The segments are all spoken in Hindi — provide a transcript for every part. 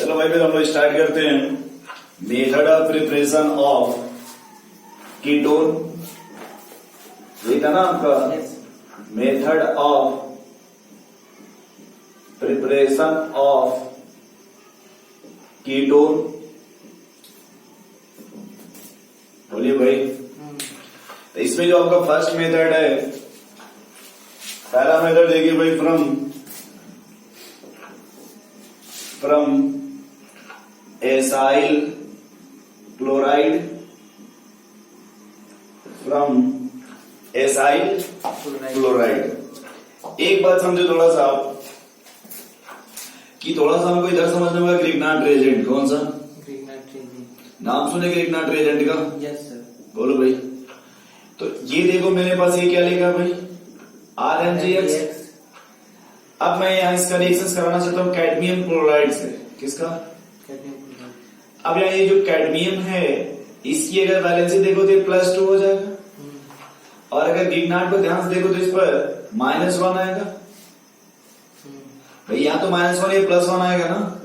चलो भाई फिर हम लोग स्टार्ट करते हैं। Method of preparation of ketone, ये था ना आपका method of preparation of ketone. बोलिए भाई। तो इसमें जो आपका फर्स्ट मेथड है, पहला मेथड देखिए भाई, from acyl chloride, from acyl chloride. एक बात समझो थोड़ा सा कि थोड़ा सा हमको इधर समझने में ग्रिग्नार्ड रिएजेंट, कौन सा नाम सुने ग्रिग्नार्ड रिएजेंट का? Yes sir. बोलो भाई। तो ये देखो मेरे पास ये क्या लिखा भाई, RMgX। अब मैं यहाँ इसका रिएक्शन कराना चाहता हूँ कैडमियम क्लोराइड से। किसका? अब यहाँ ये जो कैडमियम है इसकी अगर वैलेंसी देखो तो ये +2 हो जाएगा, और अगर ग्रिग्नार्ड को ध्यान से देखो तो इस पर -1 आएगा। भाई यहाँ तो -1 ये +1 आएगा ना।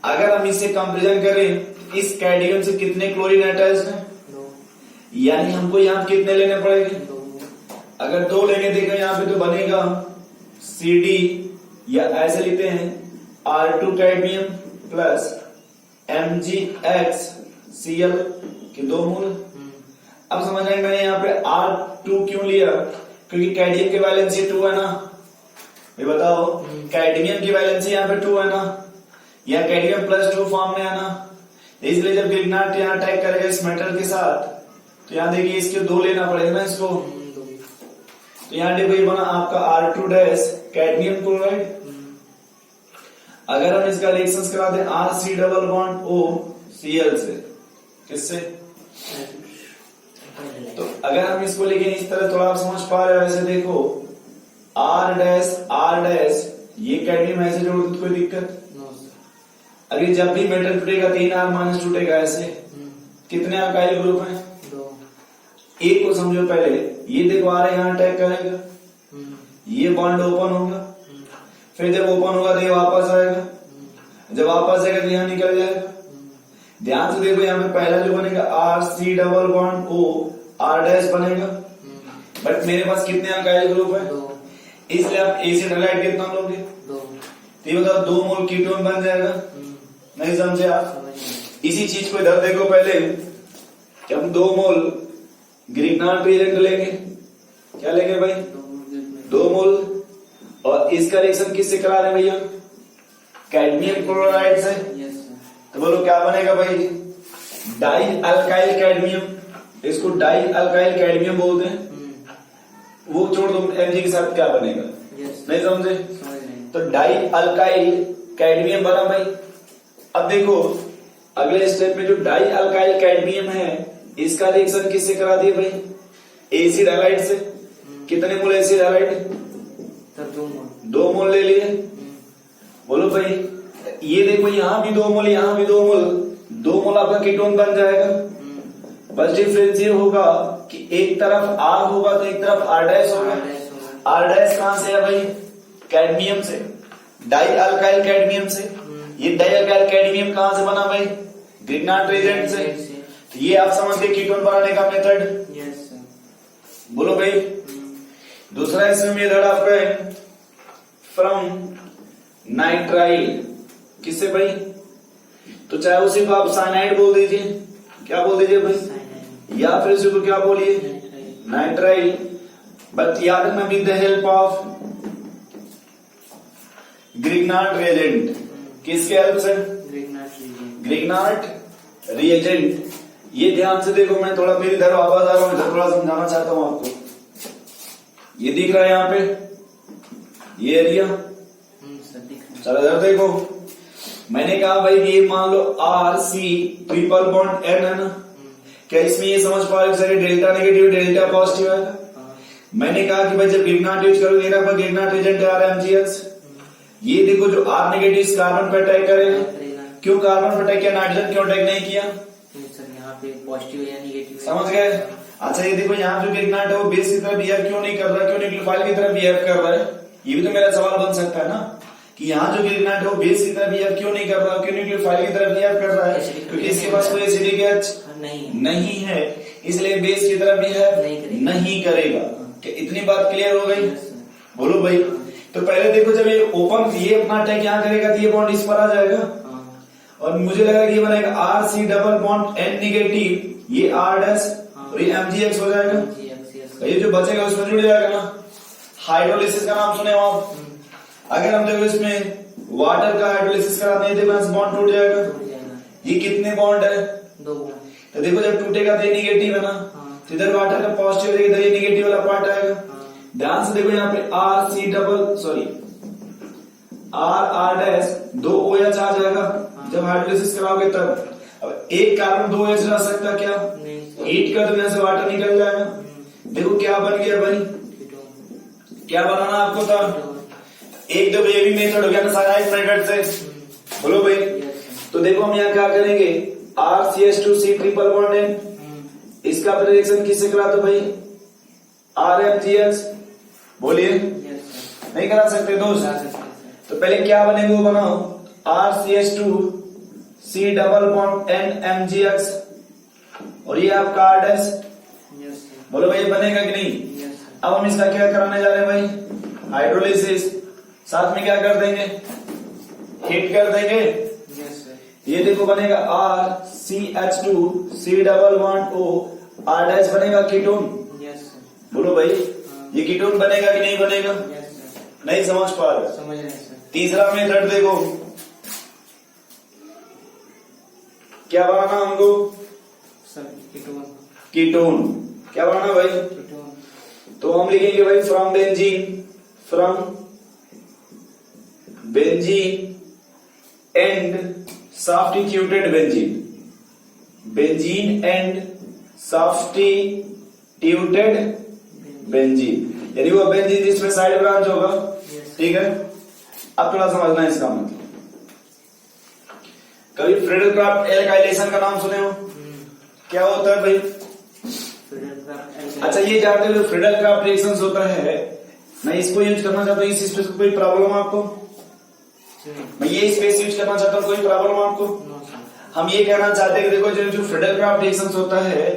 अगर हम इससे कंपेरिजन करें, इस कैडमियम से कितने क्लोरीन अटैच है, यानी हमको यहाँ कितने लेने पड़ेंगे? अगर 2 लेंगे देखो यहाँ पे तो बनेगा CD, या ऐसे लिखते हैं R2 कैडमियम प्लस MgXCl के 2 मोल। अब समझ आएंगे मैंने यहाँ पे R2 क्यों लिया, क्योंकि कैडमियम की वैलेंसी 2 है ना। ये बताओ, कैडमियम की वैलेंसी यहाँ पे 2 है ना, या कैडमियम +2 फॉर्म में है ना। इसलिए जब ग्रिग्नार्ड यहाँ अटैक करेगा इस मेटल के साथ, तो यहाँ देखिए इसके 2 लेना पड़ेगा ना इसको। तो यहाँ देखो ये बना आपका R2 कैडमियम क्लोराइड। अगर हम इसका रिएक्शन करा दें RC+O से, किससे? तो अगर हम इसको लेके इस तरह, थोड़ा आप समझ पा रहे हो? ऐसे देखो R', ये कैडमियम ऐसे जोड़ दो तो कोई दिक्कत? अगर जब भी मेटल टूटेगा 3R- टूटेगा। ऐसे कितने अल्काइल ग्रुप हैं? 2। एक को समझो पहले, ये देखो आ रहा है यहाँ अटैक करेगा, ये बॉन्ड ओपन होगा, फिर जब ओपन होगा तो ये वापस आएगा, जब वापस आएगा तो यहाँ निकल जाएगा। ध्यान से देखो यहाँ पे पहला जो बनेगा RC+O R' बनेगा, बट मेरे पास कितने अल्काइल ग्रुप है? 2। इसलिए आप एसिड हैलाइड कितना लोगे? 2। तो ये बताओ 2 मोल कीटोन बन जाएगा। नहीं समझे आप? इसी चीज को इधर देखो पहले कि हम 2 मोल ग्रिग्नार्ड रिएजेंट लेंगे। क्या लेंगे भाई? 2 मोल। और इसका रिएक्शन किससे करा रहे हैं भैया? कैडमियम क्लोराइड से। तो बोलो क्या बनेगा भाई? Die alkyl cadmium. इसको डाई अल्काइल कैडमियम बोलते हैं। वो छोड़ दो, Mg के साथ क्या बनेगा? नहीं समझे? तो डाई अल्काइल कैडमियम बना भाई। अब देखो अगले स्टेप में जो डाई अल्काइल कैडमियम है, इसका रिएक्शन किससे करा दिए भाई? एसिड हैलाइड से। कितने मोल एसिड हैलाइड? 2 मोल ले लिए। बोलो भाई, ये देखो यहाँ भी 2 मोल, यहाँ भी 2 मोल, 2 मोल आपका कीटोन बन जाएगा। बस डिफरेंस ये होगा कि एक तरफ R होगा तो एक तरफ R' होगा। R' कहां से है भाई? कैडमियम से, डाई अल्काइल कैडमियम से। ये डाई अल्काइल कैडमियम कहां से बना भाई? ग्रिग्नार्ड रिएजेंट से। तो ये आप समझ गए कीटोन बनाने का मेथड। बोलो भाई। दूसरा इसमें मेथड आपका है फ्रॉम नाइट्राइल। किससे भाई? तो चाहे उसी को आप साइनाइड बोल दीजिए, क्या बोल दीजिए भाई, या फिर उसी को क्या बोलिए? नाइट्राइल। बट याद रखना with the help of Grignard reagent. किसके हेल्प से? Grignard reagent. ये ध्यान से देखो, मैं थोड़ा फिर इधर वापस आ रहा हूं, इधर थोड़ा समझाना चाहता हूं आपको। ये दिख रहा है यहाँ पे ये एरिया? चलो इधर देखो, मैंने कहा भाई कि ये मान लो RC∭N है ना। क्या इसमें ये समझ पा रहे हो डेल्टा नेगेटिव डेल्टा पॉजिटिव है? मैंने कहा कि भाई जब ग्रिग्नार्ड यूज करोगे ना, ग्रिग्नार्ड रिएजेंट है RMgX। ये देखो जो R नेगेटिव कार्बन पर अटैक करेगा। क्यों कार्बन पर अटैक किया, नाइट्रोजन क्यों अटैक नहीं किया? यहाँ पे पॉजिटिव या नेगेटिव। समझ गए? अच्छा ये देखो यहाँ जो ग्रिग्नार्ड है वो बेस की तरह बिहेव क्यों नहीं कर रहा, क्यों न्यूक्लियोफाइल की तरह बिहेव कर रहा है? ये भी तो मेरा सवाल बन सकता है ना, कि कि यहाँ जो ग्रिग्नाट है वो बेस की तरफ बिहेव क्यों नहीं कर रहा, क्यों न्यूक्लियोफाइल की तरफ बिहेव कर रहा है, क्योंकि इसके पास कोई एसिडिक एच नहीं है, इसलिए बेस की तरफ बिहेव नहीं करेगा। क्या इतनी बात क्लियर हो गई? बोलो भाई। तो पहले देखो, जब ये ओपन ये अपना अटैक यहाँ करेगा तो ये बॉन्ड इस पर आ जाएगा, और मुझे लगा कि ये बनेगा R C double bond N negative, ये आर डैश और ये एमजीएक्स हो जाएगा। ये जो बचेगा उसमें जुड़ जाएगा ना। हाइड्रोलिसिस का नाम सुने हो आप? अगर हम देखो इसमें वाटर का हाइड्रोलिसिस कराते हैं तो बॉन्ड टूट जाएगा। ये कितने बॉन्ड है? 2 बॉन्ड। तो देखो जब टूटेगा तो ये निगेटिव है ना, तो इधर वाटर का पॉजिटिव रहेगा, इधर ये निगेटिव वाला पार्ट आएगा। ध्यान से देखो यहाँ पे R C double sorry R R dash 2 OH आ जाएगा जब हाइड्रोलिसिस कराओगे तब। अब एक कार्बन 2 OH रह सकता क्या? हीट कर देने से वाटर निकल जाएगा। देखो क्या बन गया भाई, क्या बनाना आपको था? एक दो ये भी मेथड हो गया ना सारा इस मेथड से। बोलो भाई। तो देखो हम यहाँ क्या करेंगे, RCH2C ट्रिपल बॉन्ड है, इसका रिएक्शन किससे करा दो भाई? RMGX। बोलिए। नहीं करा सकते दोस्त? तो पहले क्या बनेगा वो बनाओ, RCH2C डबल बॉन्ड NMGX और ये आपका R डैश। बोलो भाई बनेगा कि नहीं? अब हम इसका क्या कराने जा रहे हैं भाई? हाइड्रोलिसिस। साथ में क्या कर देंगे? हीट कर देंगे। ये देखो बनेगा RCH2C double bond O R dash बनेगा कीटोन। बोलो भाई ये कीटोन बनेगा कि नहीं बनेगा? नहीं समझ पा रहे? समझ रहे सर। तीसरा मेथड देखो, क्या बनाना हमको? कीटोन। क्या बनाना भाई? तो हम लिखेंगे भाई from benzene and substituted benzene and substituted benzene, यानी वो बेंजीन जिसमें साइड ब्रांच होगा। ठीक है, अब थोड़ा समझना है इसका मतलब। कभी फ्रीडलक्राफ्ट एल्काइलेशन का नाम सुने हो? क्या होता है भाई? अच्छा ये जानते हो फ्रीडलक्राफ्ट रिएक्शंस होता है, मैं इसको यूज करना चाहता हूँ, इस स्पेस को कोई प्रॉब्लम आपको? मैं ये स्पेस यूज करना चाहता हूँ, कोई प्रॉब्लम आपको? हम ये कहना चाहते हैं कि देखो जो फ्रीडलक्राफ्ट रिएक्शंस होता है,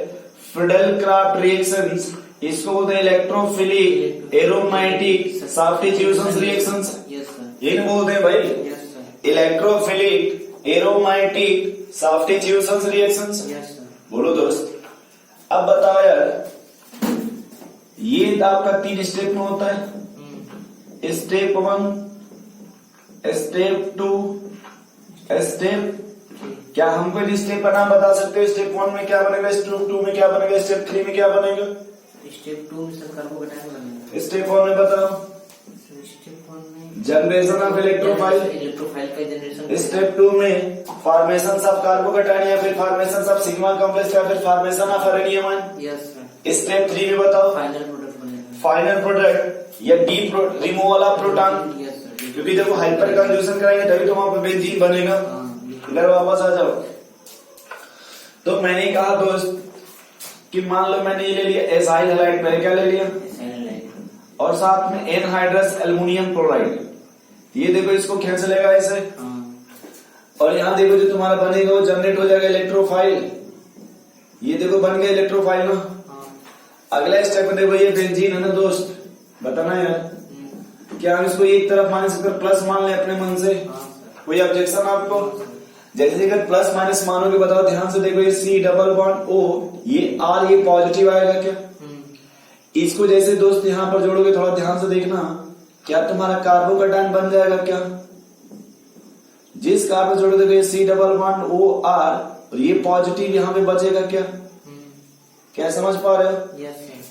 फ्रीडलक्राफ्ट रिएक्शंस इसको बोलते हैं इलेक्ट्रोफिलिक एरोमेटिक सब्स्टिट्यूशन रिएक्शंस। ये बोलते हैं भाई इलेक्ट्रोफिलिक एरोमेटिक सब्स्टिट्यूशन रिएक्शंस। बोलो दोस्त। अब बताओ यार, ये आपका 3 स्टेप में होता है, स्टेप 1, स्टेप 2, स्टेप। क्या हम कोई स्टेप का नाम बता सकते हो? स्टेप 1 में क्या बनेगा, स्टेप 2 में क्या बनेगा, स्टेप 3 में क्या बनेगा? स्टेप 2 में सर कार्बोकेटायन बनेगा। स्टेप 1 में बताओ, स्टेप 1 में जनरेशन ऑफ इलेक्ट्रोफाइल का जनरेशन। स्टेप 2 में फॉर्मेशन ऑफ कार्बोकेटायन या फिर फॉर्मेशन ऑफ सिग्मा कॉम्प्लेक्स या फिर formation of arenium ion. Yes sir. Step 3 में बताओ फाइनल प्रोडक्ट बनेगा। फाइनल प्रोडक्ट या the removal of proton, yes sir. क्योंकि जब हाइपर कंजूशन कराएंगे तभी तो वहां पर बेंजीन बनेगा। इधर वापस आ जाओ। तो मैंने कहा दोस्त कि मान लो मैंने ये ले लिया एसाइल हैलाइड, पहले क्या ले लिया? और साथ में एनहाइड्रस एल्युमिनियम क्लोराइड। ये देखो इसको खींच लेगा ऐसे, और यहाँ देखो जो तुम्हारा बनेगा वो जनरेट हो जाएगा इलेक्ट्रोफाइल। ये देखो बन गया इलेक्ट्रोफाइल ना। अगला स्टेप में देखो ये बेंजीन है ना दोस्त, बताना यार क्या हम इसको एक तरफ माइनस कर प्लस मान ले अपने मन से? कोई ऑब्जेक्शन आपको? जैसे अगर प्लस माइनस मानोगे बताओ ध्यान से देखो, ये सी डबल बॉन्ड ओ, ये आर, ये पॉजिटिव आएगा क्या? इसको जैसे दोस्त यहाँ पर जोड़ोगे, थोड़ा ध्यान से देखना, क्या तुम्हारा कार्बोकेटायन बन जाएगा क्या? जिस कार्बन जोड़ोगे ये C double bond O R, और ये पॉजिटिव यहाँ पे बचेगा क्या? क्या समझ पा रहे हो?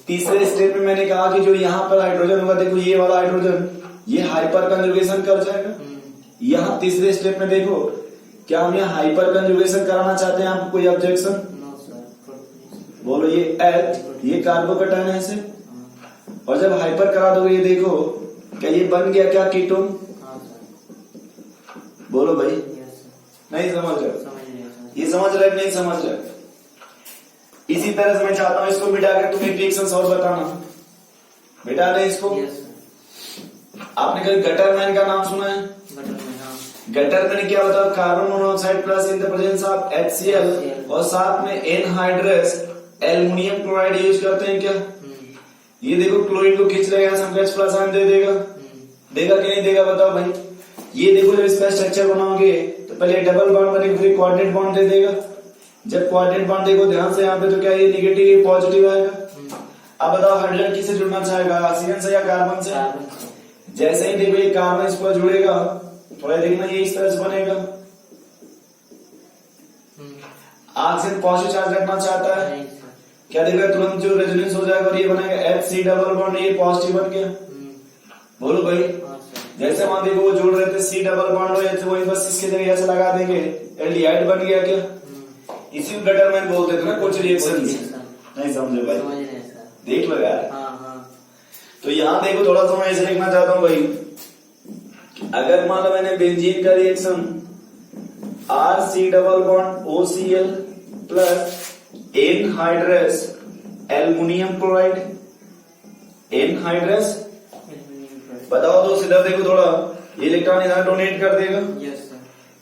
तीसरे स्टेप में मैंने कहा कि जो यहाँ पर हाइड्रोजन होगा, देखो ये वाला हाइड्रोजन ये हाइपर कंजुगेशन कर जाएगा। यहाँ तीसरे स्टेप में देखो, क्या हम यहाँ हाइपर कंजुगेशन कराना चाहते हैं? आपको कोई ऑब्जेक्शन? बोलो। ये एच, ये कार्बोकेटायन है ऐसे, और जब हाइपर करा दोगे ये देखो क्या ये बन गया क्या कीटोन? बोलो भाई। नहीं समझ रहे? ये समझ रहे नहीं समझ रहे? इसी तरह से मैं चाहता हूं इसको मिटा कर तुम्हें रिएक्शंस और बताना। मिटा दें इसको। आपने कभी गटर मैन का नाम सुना है? गटर मैंने क्या बताया, carbon monoxide plus in the presence of HCl और साथ में एनहाइड्रस एल्युमिनियम क्लोराइड यूज करते हैं क्या। ये देखो क्लोरीन को खींच लेगा, समकक्ष प्लस आयन दे देगा, देगा कि नहीं देगा बताओ भाई। ये देखो जब इसका स्ट्रक्चर बनाओगे तो पहले डबल बॉन्ड बनेगा, फिर क्वाड्रेंट बॉन्ड दे देगा। जब क्वाड्रेंट बॉन्ड देखो ध्यान से यहाँ पे, तो क्या ये निगेटिव ये पॉजिटिव आएगा। अब बताओ हाइड्रोजन किससे जुड़ना चाहेगा, ऑक्सीजन से या कार्बन से। जैसे ही देखो ये कार्बन इस पर जुड़ेगा, थोड़ा देखना ये इस तरह से बनेगा। ऑक्सीजन पॉजिटिव चार्ज रखना चाहता है, क्या देगा तुरंत जो रेजोनेंस हो जाएगा और ये बनेगा Hc डबल बॉन्ड, ये पॉजिटिव बन गया। बोलो भाई, जैसे वहां देखो वो जोड़ रहे थे C डबल बॉन्ड, वही बस इसके जगह ऐसे लगा देंगे, एल्डिहाइड बन गया क्या। इसी को गटरमैन बोलते थे ना कुछ रिएक्शन। नहीं समझे भाई, देख लो यार। तो यहाँ देखो थोड़ा सा मैं ऐसे लिखना चाहता हूँ भाई, अगर मान लो मैंने बेंजीन का reaction RC double bond OCl plus anhydrous aluminium chloride, anhydrous बताओ तो सीधा देखो थोड़ा ये इलेक्ट्रॉन इधर डोनेट कर देगा।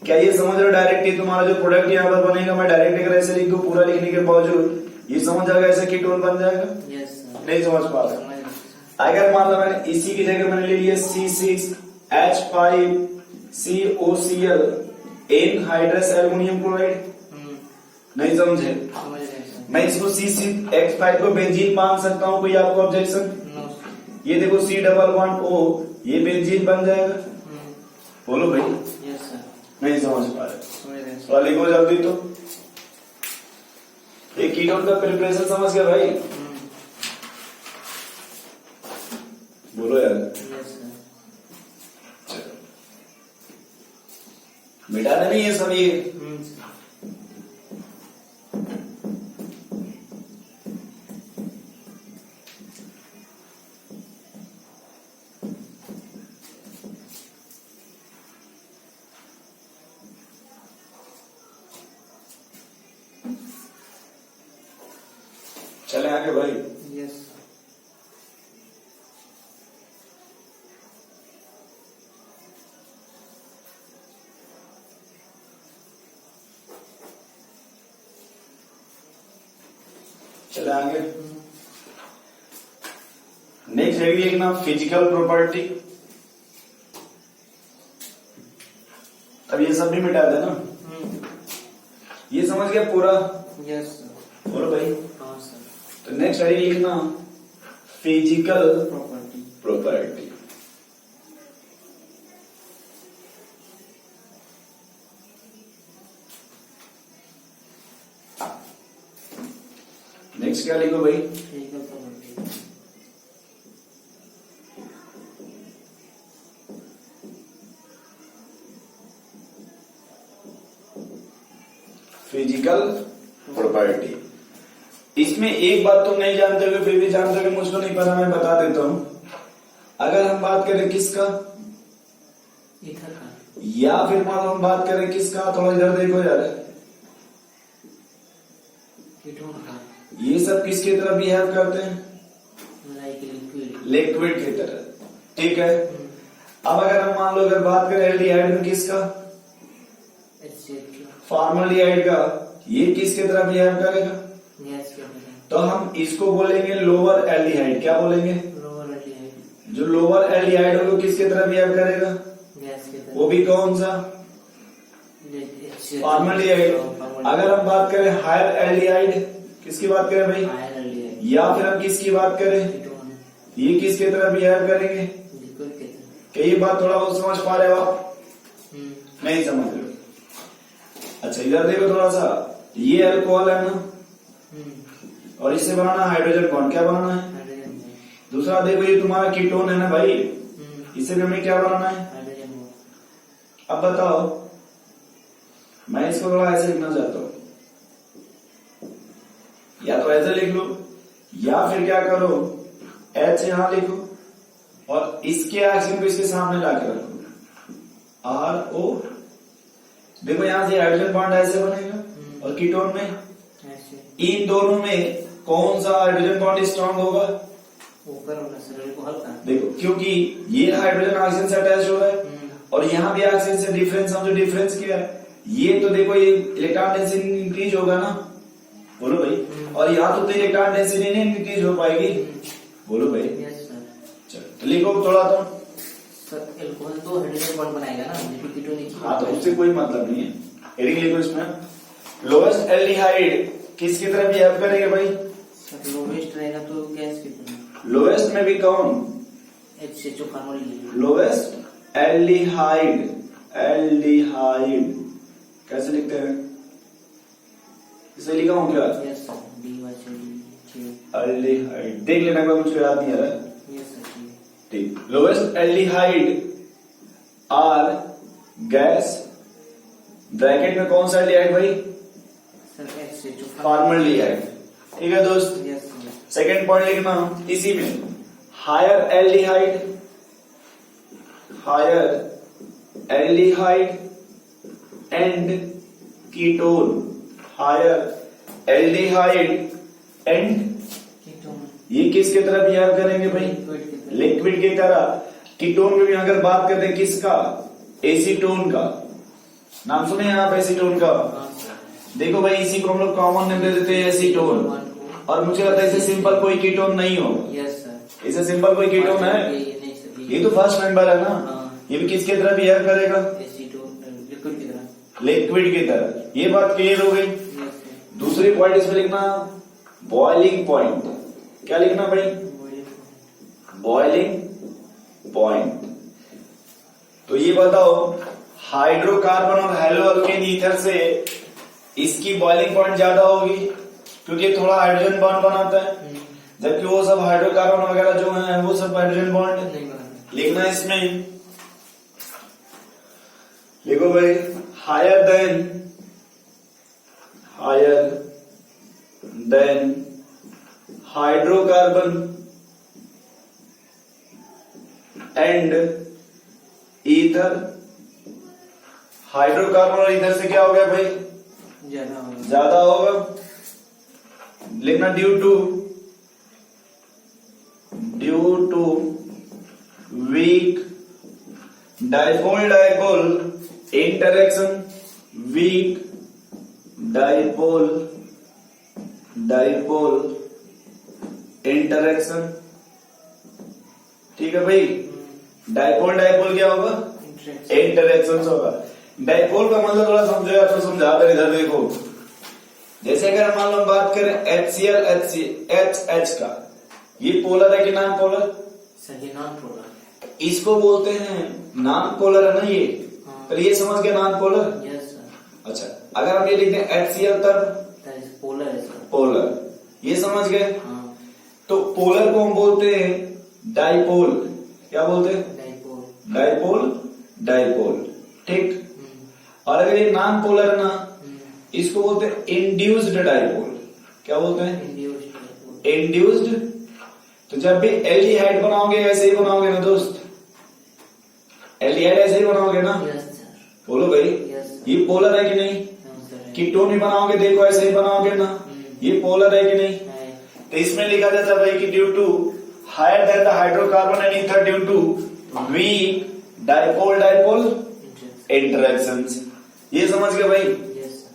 क्या ये समझ रहे हो डायरेक्ट ही तुम्हारा जो प्रोडक्ट यहाँ पर बनेगा, मैं डायरेक्ट अगर ऐसे लिख दूं पूरा लिखने के बावजूद, ये समझ जाएगा ऐसे कीटोन बन जाएगा। नहीं समझ पा रहे। अगर मान लो मैंने इसी की जगह मैंने ले लिया C6H5COCl एनहाइड्रस एल्युमिनियम क्लोराइड, नहीं समझे। मैं इसको C6H5 को बेंजीन मान सकता हूँ, कोई आपको ऑब्जेक्शन। ये देखो C डबल बॉन्ड O, ये बेंजीन बन जाएगा। बोलो भाई, नहीं समझ पा रहे, थोड़ा लिखो जल्दी। तो ये कीटोन का प्रिपरेशन समझ गया भाई। बोलो यार, मिटाना नहीं है सब ये। चले आगे भाई। चले आगे। नेक्स्ट है एक ना फिजिकल प्रॉपर्टी। अब ये सब भी मिटा देना। ये समझ गया पूरा। यस बोलो भाई। हाँ सर। तो नेक्स्ट है लिखना फिजिकल प्रॉपर्टी। नेक्स्ट क्या लिखो भाई? Physical property. Physical property. इसमें एक बात तुम नहीं जानते हो, फिर भी जानते हो, मुझको नहीं पता, मैं बता देता हूं। अगर हम बात करें किसका, ईथर का, या फिर मान लो हम बात करें किसका, थोड़ा इधर देखो यार, कीटोन का, ये सब किसकी तरह बिहेव करते हैं? लाइक लिक्विड, लिक्विड की तरह। ठीक है। अब अगर हम मान लो अगर बात करें एल्डिहाइड में किसका, फॉर्मल्डिहाइड का, ये किसकी तरह बिहेव करेगा? गैस के तरह। तो हम इसको बोलेंगे लोअर एल्डिहाइड। क्या बोलेंगे? Lower aldehyde. जो लोअर एल्डिहाइड होगा किसकी तरह बिहेव करेगा? गैस के तरह। वो भी कौन सा? फॉर्मल्डिहाइड। अगर हम बात करें हायर एल्डिहाइड, किसकी बात करें भाई? Higher aldehyde. या फिर हम किसकी बात करें? कीटोन, ये किसकी तरह बिहेव करेंगे? लिक्विड के तरह। क्या ये बात थोड़ा बहुत समझ पा रहे हो आप? नहीं समझ रहे हो? अच्छा इधर देखो थोड़ा सा, ये अल्कोहल है ना, और इससे बनाना हाइड्रोजन बॉन्ड। क्या बनाना है? Hydrogen bond. दूसरा देखो ये तुम्हारा कीटोन है ना भाई, इससे भी हमें क्या बनाना है? Hydrogen bond. अब बताओ, मैं इसको थोड़ा ऐसे लिखना चाहता हूं, या तो ऐसे लिख लो, या फिर क्या करो, H यहां लिखो और इसके ऑक्सीजन को इसके सामने लाके रखो, RO। देखो यहां से हाइड्रोजन बॉन्ड ऐसे बनेगा, और कीटोन में ऐसे। इन दोनों में कौन सा हाइड्रोजन बॉन्ड स्ट्रांग होगा? ऊपर होगा सर, को हल्का। देखो क्योंकि ये हाइड्रोजन ऑक्सीजन से अटैच हो रहा है, और यहाँ भी ऑक्सीजन से डिफरेंस समझो, डिफरेंस क्या है, ये तो देखो ये इलेक्ट्रॉन डेंसिटी इंक्रीज होगा ना, बोलो भाई, और यहाँ तो इलेक्ट्रॉन डेंसिटी नहीं इंक्रीज हो पाएगी, बोलो भाई। Yes sir. चलो तो लिखो थोड़ा तो। सर एल्कोहल तो हाइड्रोजन बॉन्ड बनाएगा ना, जबकि कीटोन एक। हाँ तो उससे कोई मतलब नहीं है, हेडिंग लिखो इसमें। लोएस्ट एल्डिहाइड किसकी तरफ बिहेव करेंगे भाई? सर लोवेस्ट रहेगा तो गैस की तरह। लोएस्ट में भी कौन? HCHO carbon. Lowest aldehyde, aldehyde कैसे लिखते हैं? इसे लिखा हूं क्या? Yes sir, DYCD। एल्डिहाइड देख लेना, कोई मुझे याद नहीं आ रहा है। Yes sir. ठीक, lowest aldehyde are gas, bracket में कौन सा एल्डिहाइड भाई? Sir HCHO formaldehyde. ठीक है दोस्त, यस सर। सेकेंड पॉइंट लिखना इसी में, higher aldehyde, higher aldehyde and ketone, higher aldehyde and, ketone ये किसके तरह बिहेव करेंगे भाई? लिक्विड की तरह। लिक्विड की तरह। कीटोन में भी अगर बात करते हैं किसका? एसीटोन का। नाम सुने हैं आप एसीटोन का? हाँ सर। देखो भाई इसी को हम लोग कॉमन नेम दे देते हैं एसीटोन, और मुझे लगता है इसे सिंपल कोई कीटोन नहीं हो। Yes sir. इसे सिंपल कोई कीटोन है? ये नहीं सर, ये तो फर्स्ट मेंबर है ना। हाँ। ये भी किसके तरह बिहेव करेगा? एसीटोन लिक्विड की तरह। लिक्विड की तरह। ये बात क्लियर हो गई। Yes sir. दूसरी पॉइंट इसमें लिखना बॉइलिंग पॉइंट। क्या लिखना भाई? Boiling point. तो ये बताओ हाइड्रोकार्बन और हेलोअल्केन ईथर से इसकी बॉइलिंग पॉइंट ज्यादा होगी, क्योंकि थोड़ा हाइड्रोजन बॉन्ड बनाता है, जबकि वो सब हाइड्रोकार्बन वगैरह जो है वो सब हाइड्रोजन बॉन्ड नहीं बनाता। लिखना इसमें। लिखो भाई higher than hydrocarbon and ether. Hydrocarbon और ईथर से क्या हो गया भाई? ज्यादा होगा। ज्यादा होगा। लिखना due to weak dipole interaction, weak dipole interaction. ठीक है भाई, डाइपोल क्या होगा? इंटरेक्शन होगा। डाइपोल का मतलब थोड़ा समझेगा तो समझा कर इधर देखो। जैसे अगर मान लो बात करें HCl HH का, ये पोलर है कि नॉन पोलर? सही नॉन पोलर। इसको बोलते हैं नॉन पोलर है ना ये। हाँ। तो ये समझ गए नॉन पोलर। Yes sir. अच्छा, अगर हम ये लिखते हैं HCl तब दैट इज पोलर है सर। पोलर, ये समझ गए। हाँ। तो पोलर को हम बोलते हैं डाइपोल। क्या बोलते हैं? डाइपोल। ठीक। और अगर ये नॉन पोलर है ना, इसको बोलते हैं इंड्यूस्ड डाइपोल। क्या बोलते हैं? इंड्यूस्ड। तो जब भी एल्डिहाइड बनाओगे ऐसे ही बनाओगे ना दोस्त, एल्डिहाइड ऐसे ही बनाओगे ना। Yes sir. बोलो भाई, यस सर। ये पोलर है कि नहीं? कीटोन भी बनाओगे देखो ऐसे ही बनाओगे ना, ये पोलर है कि नहीं? तो इसमें लिखा जाता है भाई कि due to higher than the hydrocarbon and ether due to weak dipole interactions. ये समझ गए भाई? Yes sir.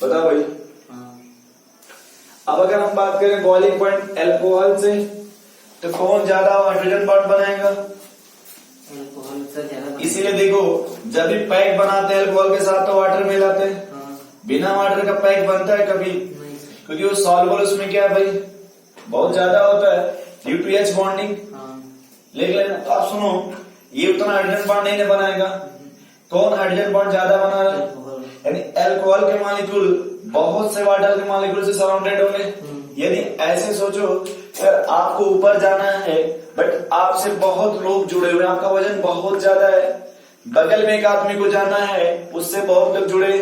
बताओ भाई। हाँ। अब अगर हम बात करें बॉइलिंग पॉइंट अल्कोहल से, तो कौन ज्यादा हाइड्रोजन बॉन्ड बनाएगा? अल्कोहल सर ज्यादा। इसीलिए देखो जब भी पैक बनाते हैं अल्कोहल के साथ तो वाटर मिलाते हैं। हाँ। बिना वाटर का पैक बनता है कभी? नहीं सर। क्योंकि वो सॉल्युबल उसमें क्या है भाई, बहुत ज्यादा होता है ड्यू टू H बॉन्डिंग। हाँ। लिख लेना। तो आप सुनो, ये उतना हाइड्रोजन बॉन्ड नहीं बनाएगा। कौन हाइड्रोजन बॉन्ड ज्यादा बना रहा है? अल्कोहल। यानी अल्कोहल के मॉलिक्यूल बहुत से वाटर के मॉलिक्यूल से सराउंडेड होंगे। यानी ऐसे सोचो सर, आपको ऊपर जाना है बट आपसे बहुत लोग जुड़े हुए हैं, आपका वजन बहुत ज्यादा है, बगल में एक आदमी को जाना है उससे बहुत लोग जुड़े,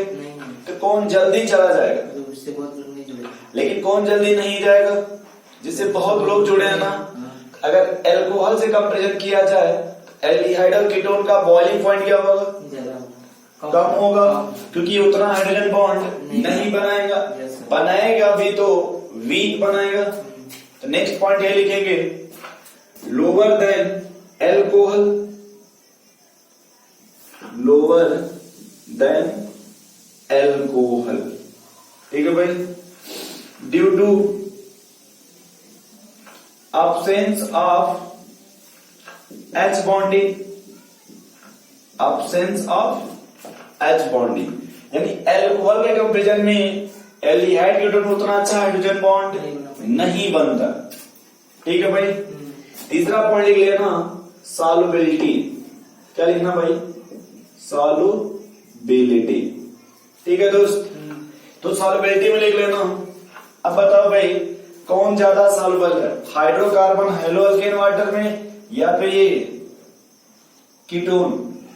तो कौन जल्दी चला जाएगा? उससे बहुत लोग नहीं जुड़े। लेकिन कौन जल्दी नहीं जाएगा? जिससे बहुत लोग जुड़े हैं ना। अगर अल्कोहल से कंपेरिजन किया जाए, एल्डिहाइड और कीटोन का बॉइलिंग पॉइंट क्या होगा? कम होगा, क्योंकि उतना हाइड्रोजन बॉन्ड नहीं बनाएगा। बनाएगा भी तो वीक बनाएगा। तो नेक्स्ट पॉइंट ये लिखेंगे, lower than alcohol lower than alcohol. ठीक है भाई। Due to absence of H bonding, absence of H bonding, यानी एल्कोहल के कंपेरिजन में एल्डिहाइड कीटोन में उतना अच्छा हाइड्रोजन बॉन्ड नहीं बनता। ठीक है भाई। तीसरा पॉइंट लिख लेना सॉल्युबिलिटी। क्या लिखना भाई? सॉल्युबिलिटी। ठीक है दोस्त। तो सॉल्युबिलिटी में लिख लेना। अब बताओ भाई कौन ज्यादा सॉल्युबल है, हाइड्रोकार्बन हेलोअल्केन वाटर में या फिर ये कीटोन?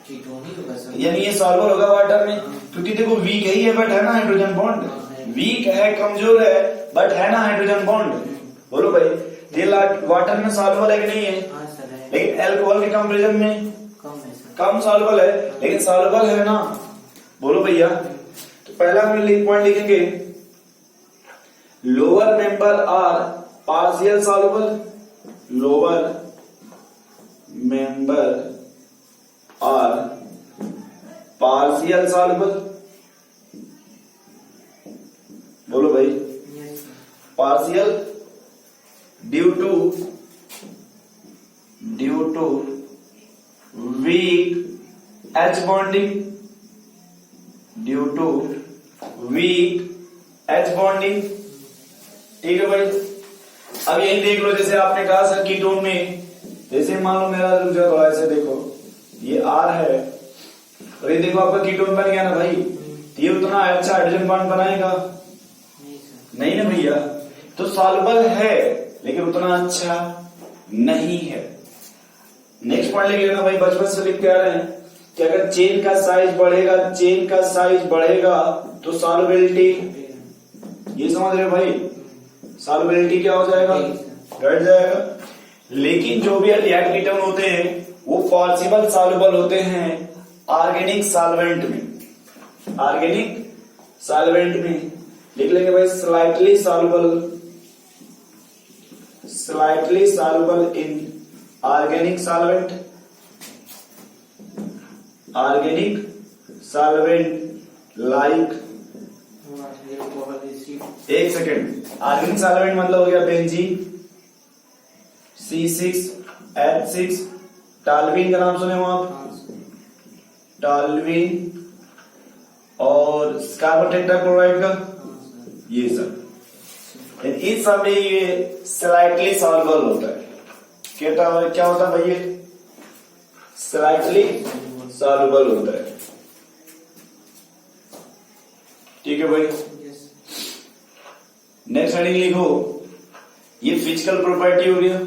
कीटोन ही होगा सर। यानी ये सॉल्युबल होगा वाटर में, क्योंकि देखो वीक ही है बट है ना हाइड्रोजन बॉन्ड, वीक है कमजोर है बट है ना हाइड्रोजन बॉन्ड। बोलो भाई ये वाटर में सॉल्युबल है कि नहीं है? हाँ सर है। लेकिन एल्कोहल के कंपेरिजन में कम है सर। कम सॉल्युबल है, लेकिन सॉल्युबल है ना। बोलो भैया। तो पहला हम पॉइंट लिखेंगे lower member are partial soluble, lower member are partial soluble. बोलो भाई yes sir. Partial due to weak H bonding, due to weak H bonding. ठीक है भाई। अब यही देख लो, जैसे आपने कहा सर कीटोन में, जैसे मान लो मेरा रुक जाओ थोड़ा, ऐसे देखो ये R है और ये देखो आपका कीटोन बन गया ना भाई, तो ये उतना अच्छा हाइड्रोजन बॉन्ड बनाएगा नहीं सर। नहीं ना भैया। तो सॉल्युबल है लेकिन उतना अच्छा नहीं है। नेक्स्ट पॉइंट लिख लेना भाई, बचपन से लिख के आ रहे हैं कि अगर चेन का साइज बढ़ेगा, चेन का साइज बढ़ेगा तो सॉल्युबिलिटी, ये समझ रहे हो भाई, सॉल्युबिलिटी क्या हो जाएगा? घट जाएगा। लेकिन जो भी एल्डिहाइड कीटोन होते हैं वो पॉसिबल सॉल्युबल होते हैं ऑर्गेनिक सॉल्वेंट में, ऑर्गेनिक सॉल्वेंट में। लिख लेंगे भाई slightly soluble, slightly soluble in organic solvent, organic solvent like, एक सेकेंड, ऑर्गेनिक सॉल्वेंट मतलब हो गया बेंजीन, C6H6, टाल्विन का नाम सुने हो आप? टाल्विन और कार्बन टेट्राक्लोराइड का ये सब, इस सब में ये स्लाइटली सॉल्युबल होता है। क्या होता है भाई? ये स्लाइटली सॉल्युबल होता है। ठीक है भाई। नेक्स्ट हेडिंग लिखो, ये फिजिकल प्रॉपर्टी हो गया।